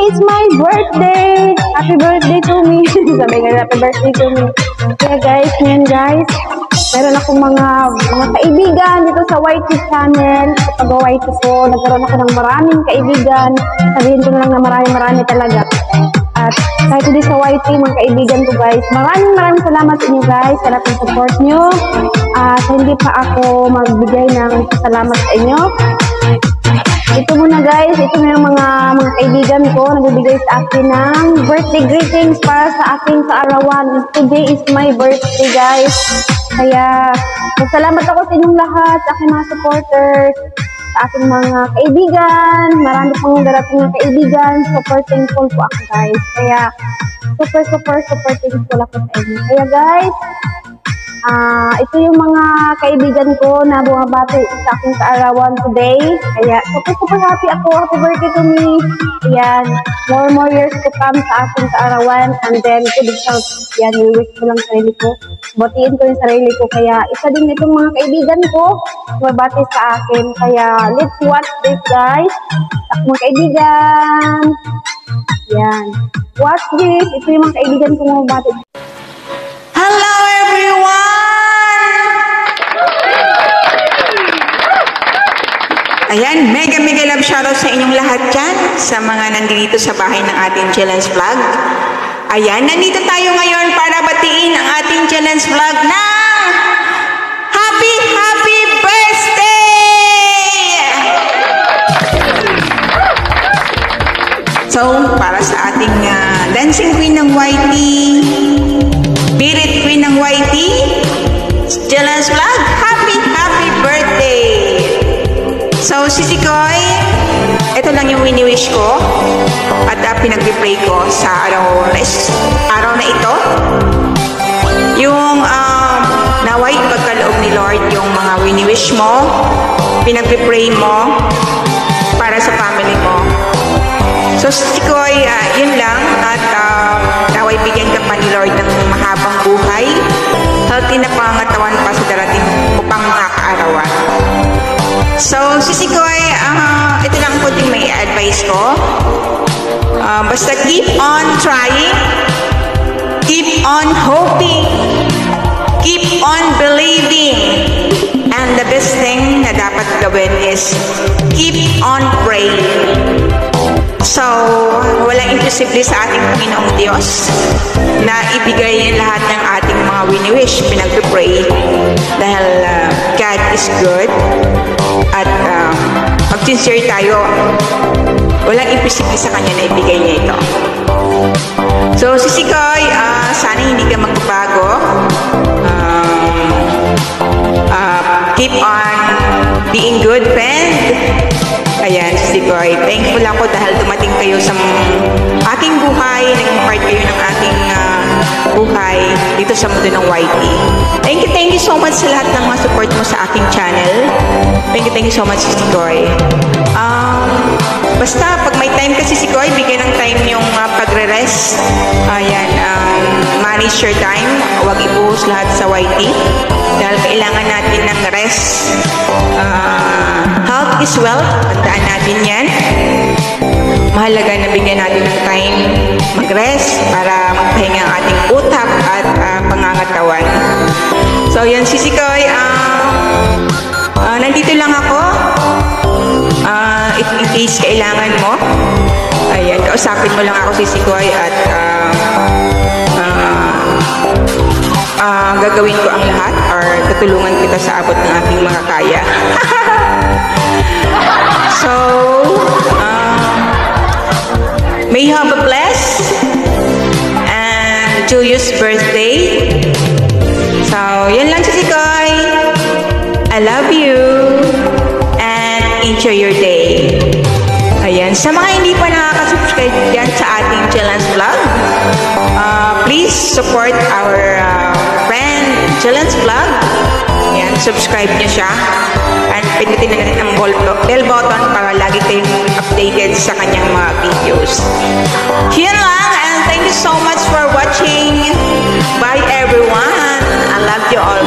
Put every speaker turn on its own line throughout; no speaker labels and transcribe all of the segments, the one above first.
is my birthday! Happy birthday to me! Sabi nga, happy birthday to me. Kaya guys, ngayon guys, meron akong mga kaibigan dito sa YT channel. Sa pag-YT ko, nagkaroon ako ng maraming kaibigan. Sabihin ko na lang na marami talaga. At kahit hindi sa YT, mga kaibigan ko guys, maraming salamat sa inyo guys sa lahat ng support nyo. At hindi pa ako magbigay ng salamat sa inyo. Ito muna guys, ito na yung mga kaibigan ko nagbibigay sa akin ng birthday greetings para sa akin sa arawan. Today is my birthday guys. Kaya salamat ako sa inyong lahat, sa aking mga supporters, sa aking mga kaibigan. Marami pang darating na kaibigan. Super thankful po ako guys. Kaya super thankful ako sa inyo. Kaya guys, ito yung mga kaibigan ko na bumabati sa aking kaarawan today. Kaya super happy ako. Happy birthday to me. Ayan, more years to come sa aking kaarawan. And then, good health. Yan, wish ko lang sarili ko. Batiin ko yung sarili ko. Kaya, isa din itong mga kaibigan ko bumabati sa akin. Kaya, let's watch this guys. Sa mga kaibigan. Yan. Watch this. Ito yung mga kaibigan ko bumabati.
Hello everyone! Ayan, mega love shoutout sa inyong lahat dyan, sa mga nandito sa bahay ng ating Challenge Vlog. Ayan, nandito tayo ngayon para batiin ang ating Challenge Vlog ng Happy Birthday! So, para sa ating dancing queen ng YT, Spirit Queen ng YT, Challenge Vlog, happy birthday! So, Sisi Koy, ito lang yung wini-wish ko at pinag-pray ko sa araw na ito. Yung naway pagkaloob ni Lord yung mga wini-wish mo, pinag-pray mo para sa family mo. So, Sisi Koy, yun lang at naway bigyan ka pa ni Lord ng mahabang buhay, healthy na pangangatawan pa sa darating upang mga kaarawan. So, Sisi Koy, ito lang po din may advice ko. Basta keep on trying, keep on hoping, keep on believing, and the best thing na dapat gawin is keep on praying. So, walang imposible sa ating Panginoong Diyos na ibigay lahat ng ating mga wini-wish, pinag-pray dahil God is good at pag sincere tayo, walang imposible sa Kanya na ibigay niya ito. So, Sisi Koy, sana hindi ka magbabago. Keep on being good friend. Ayan, Sisi Koy, thankful ako dahil dumating kayo sa aking buhay, naging part kayo ng aking buhay dito sa mundo ng YT. Thank you so much sa lahat ng mga support mo sa aking channel. Thank you so much, Sisi Koy. Basta, pag may time kasi Sisi Koy, bigyan ng time yung pagre-rest. Ayan, manage your time. Huwag ibuhos lahat sa YT. Dahil kailangan natin ng rest. Health is wealth. Tandaan natin yan. Mahalaga na bigyan natin ng time mag-rest para magpahinga ang ating utak at pangangatawan. So, yan Sisi Koy. Nandito lang ako. If in case kailangan mo, ayan, kausapin mo lang ako Sisi Koy at gagawin ko ang lahat or tutulungan kita sa abot ng aking mga kaya. So, may you have a blessed and joyous birthday. So, yan lang Sisi Koy. I love you and enjoy your day. Ayan, sa mga hindi pa nakaka-subscribe dyan sa ating Challenge Vlog, please support our friend Challenge Vlog. Ayan, subscribe nyo siya. And pindutin na natin ang bell button para lagi kayong updated sa kanyang mga videos. Yun lang, and thank you so much for watching. Bye everyone. I love you all.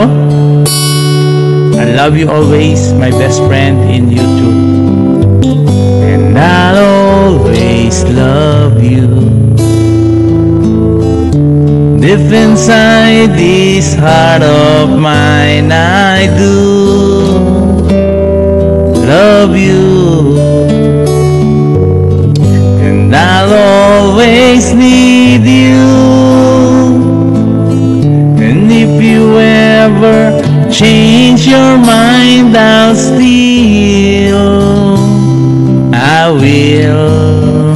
Ito, I love you always, my best friend in YouTube. And I'll always love you. Deep inside this heart of mine, I do love you. And I'll always need you. And if you ever change your mind, I'll still, I will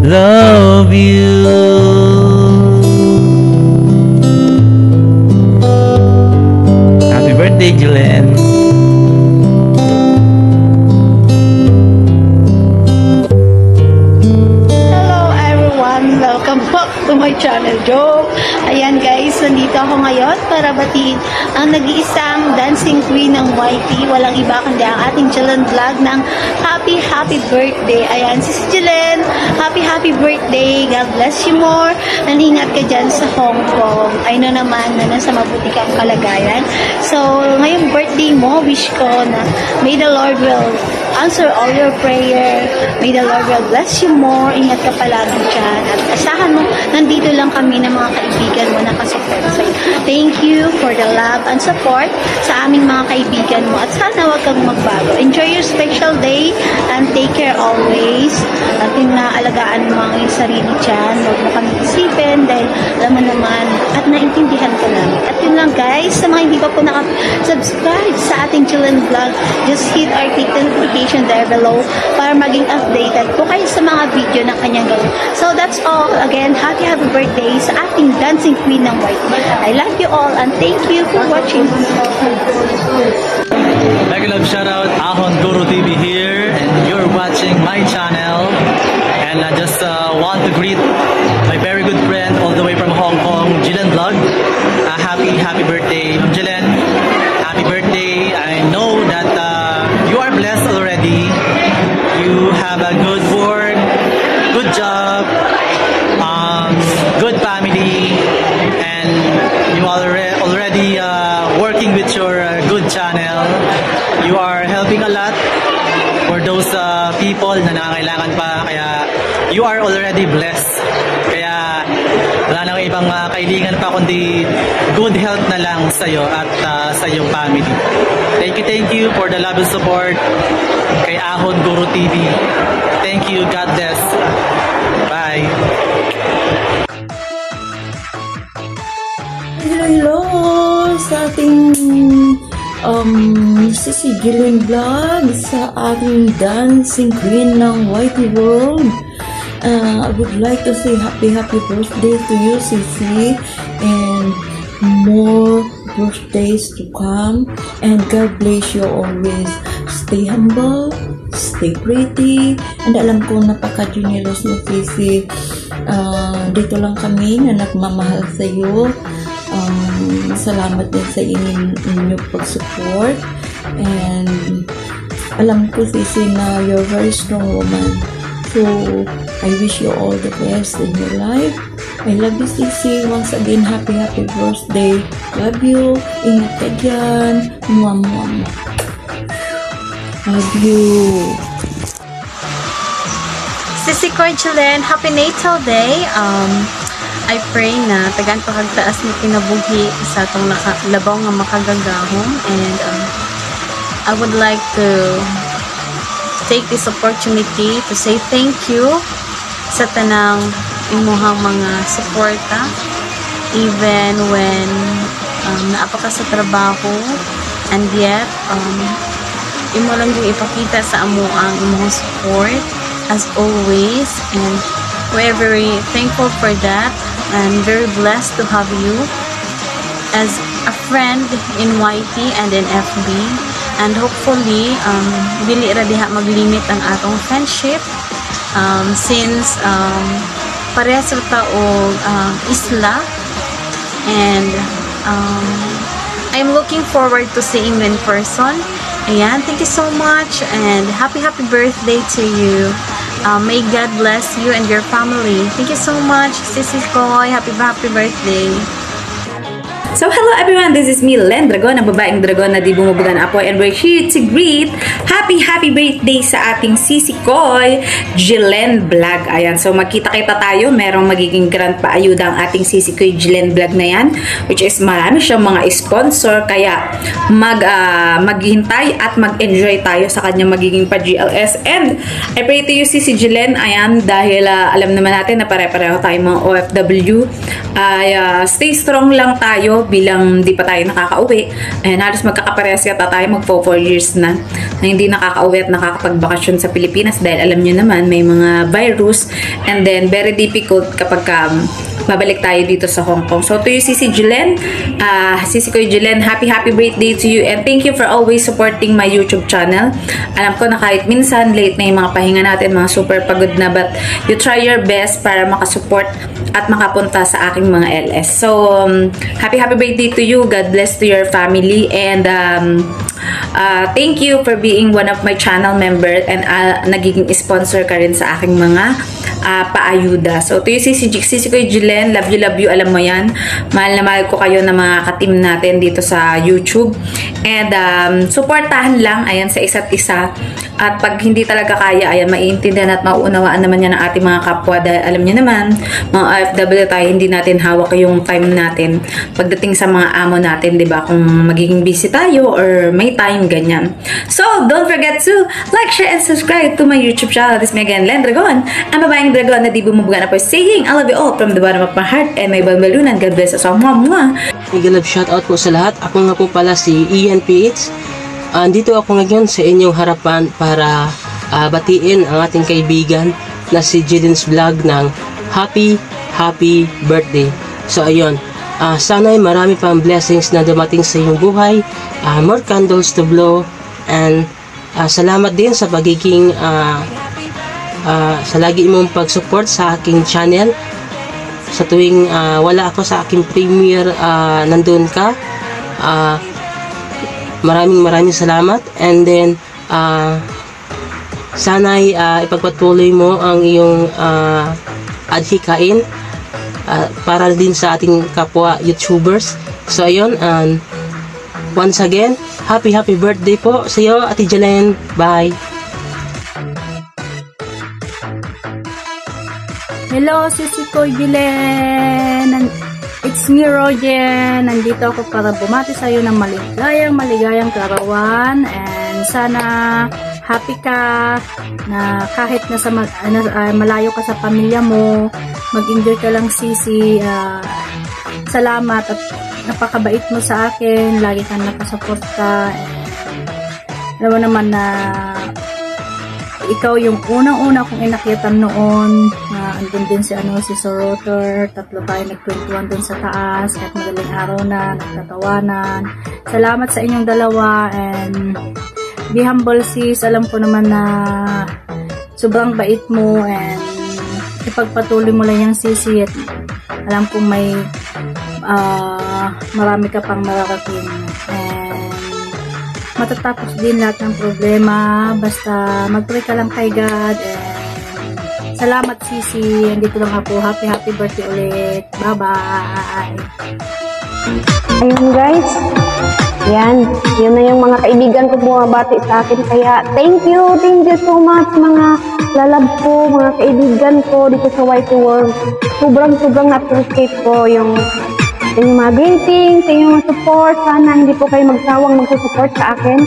love you. Happy birthday, Julen.
Hello everyone! Welcome back to my channel, Joe. Ayan guys, nandito ako ngayon para batiin ang nag-iisang dancing queen ng YT. Walang iba kundi ang ating Julen vlog ng happy birthday. Ayan, si Julen, happy birthday. God bless you more. Naningat ka dyan sa Hong Kong. I know naman na nasa mabuti kang kalagayan. So, ngayong birthday mo, wish ko na may the Lord will answer all your prayer. May the Lord will bless you more. Ingat ka palagi dyan. At asahan mo, nandito lang kami ng mga kaibigan mo na kasupport sa'yo. Thank you for the love and support sa aming mga kaibigan mo. At sana huwag kang magbago. Enjoy your special day and take care always. At yung naalagaan mo ang iyong sarili dyan. Huwag mo kami isipin dahil alam mo naman at naintindihan ka namin. At yun lang guys, sa mga hindi pa po nakasubscribe sa ating Julen vlog, just hit our notification there below para maging updated po kayo sa mga video na kanyang gawin. So that's all. Again, happy birthday sa ating dancing queen ng YT. I love you all and thank you for watching.
Mega love shoutout, Ahon Guru TV here, and you're watching my channel. And I just want to greet my very good friend all the way from Hong Kong, Julen Vlog. Happy birthday, Julen. Happy birthday. I know that you are blessed already. You have a good work, good job, good family, and you are already working with your good channel. You are helping a lot for those people na nangangailangan pa, kaya you are already blessed. Kaya wala nang ibang kailangan pa kundi good health na lang sa iyo at sa iyong family. Thank you for the love and support kay Ahon Guru TV. Thank you. God bless. Bye.
Hello sa ating si Julen Vlog, sa ating dancing queen ng YT World. I would like to say happy birthday to you, Sisi, and more birthdays to come, and God bless you always. Stay humble, stay pretty, and alam ko napaka-generous mo, Sisi. Dito lang kami na nagmamahal sa iyo. Salamat din sa inyong pag-support, and alam ko, Sisi, na you're a very strong woman. So I wish you all the best in your life. I love you, Sisi. Once again, happy birthday. Love you. Ingat ka dyan. Mwah. Love you.
Sisi ko, Julen, happy natal day. I pray na tagan pagtaas ni kinabuhi sa atong labaw nga makagagahom, and I would like to take this opportunity to say thank you sa tanang imuhang mga suporta even when naapa ka sa trabaho, and yet imo lang yung ipakita sa amo ang imong support as always, and we're very thankful for that. I'm very blessed to have you as a friend in YT and in FB, and hopefully dili ra diha maglimit ang atong friendship since parehas ra ta og isla, and I'm looking forward to seeing you in person. Ayan, thank you so much, and happy birthday to you.
May God bless you and your family. Thank you so much, Sissy Koy. Happy birthday.
So hello everyone, this is me, Len Dragon, ang babaeng dragon na di bumubuga ng apoy, and we're here to greet happy birthday sa ating Sissy Koy, Jilen Vlog. Ayan, so magkita-kita tayo, merong magiging grand paayuda ang ating Sissy Koy Jilen Vlog na yan, which is marami siyang mga sponsor, kaya maghintay at mag-enjoy tayo sa kanyang magiging pa-GLS. And I pray to you, Sissy Jilen, ayan, dahil alam naman natin na pare-pareho tayo mga OFW, ay stay strong lang tayo bilang di pa tayo nakakauwi. Ayan, halos magkakaparehas yata tayo, magpo 4 years na hindi nakakauwi at nakakapagbakasyon sa Pilipinas dahil alam nyo naman may mga virus, and then very difficult kapag babalik tayo dito sa Hong Kong. So to you, Sissy Jilen, Sissy Koy Jilen, happy birthday to you, and thank you for always supporting my YouTube channel. Alam ko na kahit minsan late na yung mga pahinga natin, mga super pagod na, but you try your best para makasupport at makapunta sa aking mga LS. So happy birthday to you, God bless to your family, and thank you for being one of my channel members, and nagiging sponsor ka rin sa aking mga paayuda. So to you, Sissy Koy Jilen, love you, alam mo yan. Mahal na mahal ko kayo na mga ka-team natin dito sa YouTube, and supportahan lang, ayan, sa isa't isa. At pag hindi talaga kaya, ayan, maiintindihan at mauunawaan naman yan ng ating mga kapwa, dahil alam niyo naman, mga OFW tayo, hindi natin hawak yung time natin pagdating sa mga amo natin, 'di ba? Kung magiging busy tayo or may time, ganyan. So don't forget to like, share, and subscribe to my YouTube channel. This is me again, Len Dragon, ang babaeng dragon na di bumubuga na po, saying I love you all from the bottom of my heart, and may balbalunan. God bless us all. Mwah!
Mega love shoutout po sa lahat. Ako nga po pala si Ian PH. Andito ako ngayon sa inyong harapan para batiin ang ating kaibigan na si Jilen's Vlog ng happy birthday. So ayun, sana'y marami pang blessings na dumating sa iyong buhay, more candles to blow, and salamat din sa pagiging sa lagi mong pag-support sa aking channel. Sa tuwing wala ako sa aking premiere, nandun ka. Maraming salamat, and then sana'y ipagpatuloy mo ang iyong adhikain para din sa ating kapwa YouTubers. So ayun, and once again, happy birthday po sa iyo, Ate Jilen. Bye!
Hello, Sissy Koy Jilen! It's me, Roger. Nandito ako para bumati sa iyo ng maligayang karawan, and sana happy ka na kahit nasa malayo ka sa pamilya mo, mag-enjoy ka lang, Sissy. Salamat at napakabait mo sa akin, lagi kang nakasuporta. Alam mo naman na ikaw yung unang-una kong inakyatan noon, andun din si Sir Rotor, tatlo tayo nagkwentuhan dun sa taas, kahit madaling araw na, nagtatawanan. Salamat sa inyong dalawa, and be humble, sis. Alam ko naman na sobrang bait mo, and ipagpatuloy mo lang yung, Sissy, at alam kong may marami ka pang mararating, and matatapos din lahat ng problema, basta mag-pray ka lang kay God. And salamat, Sissy, andito lang ako. Happy birthday ulit. Bye-bye!
Ayun, guys, yan na yung mga kaibigan ko bumabati sa akin, kaya thank you so much mga lalab ko, mga kaibigan ko dito sa YT World. Sobrang na-appreciate ko yung mga greetings, yung mga support. Sana hindi po kayo magsawang magsusupport sa akin,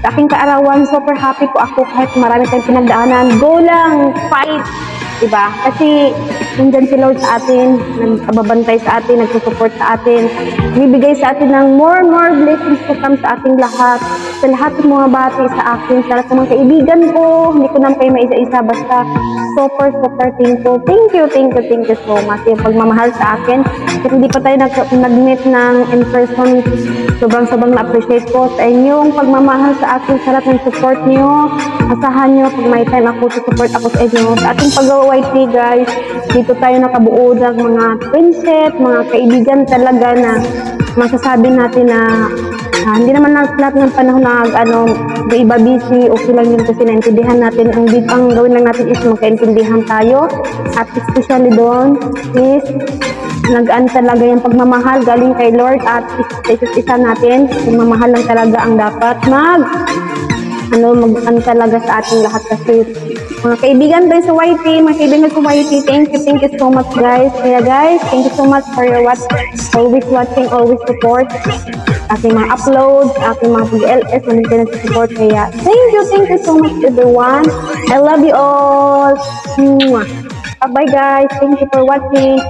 sa aking kaarawan. Super happy po ako kahit marami tayong pinagdaanan. Go lang, fight, diba? Kasi nandyan si Lord sa atin, nagbabantay sa atin, nagsusupport sa atin, bibigay sa atin ng more blessings to come sa ating lahat. Sa lahat ng mga bati sa akin, sa lahat ng mga kaibigan ko, hindi ko naman kayo maisa-isa, basta super thankful. Thank you so much. Yung pagmamahal sa akin, kung hindi pa tayo nag-meet ng in person, sobrang na-appreciate ko sa inyong pagmamahal sa akin, sa lahat ng support niyo. Asahan niyo, pag may time ako, support ako sa inyo. Sa ating pag-YT, guys, dito tayo nakabuo ng mga friendship, mga kaibigan talaga na masasabi natin na Hindi naman lahat ng panahon na iba busy, okay lang yun kasi naintindihan natin. Ang gawin lang natin is magkaintindihan tayo. At especially doon is nag-an talaga yung pagmamahal galing kay Lord at isa natin. Pagmamahal lang talaga ang dapat mag-an talaga sa ating lahat kasi mga kaibigan tayo sa YT, thank you so much guys. Kaya guys, thank you so much for your always watching, always support aking mga uploads, aking mga PLS na maintenance support. Kaya thank you so much everyone. I love you all. Bye bye guys, thank you for watching.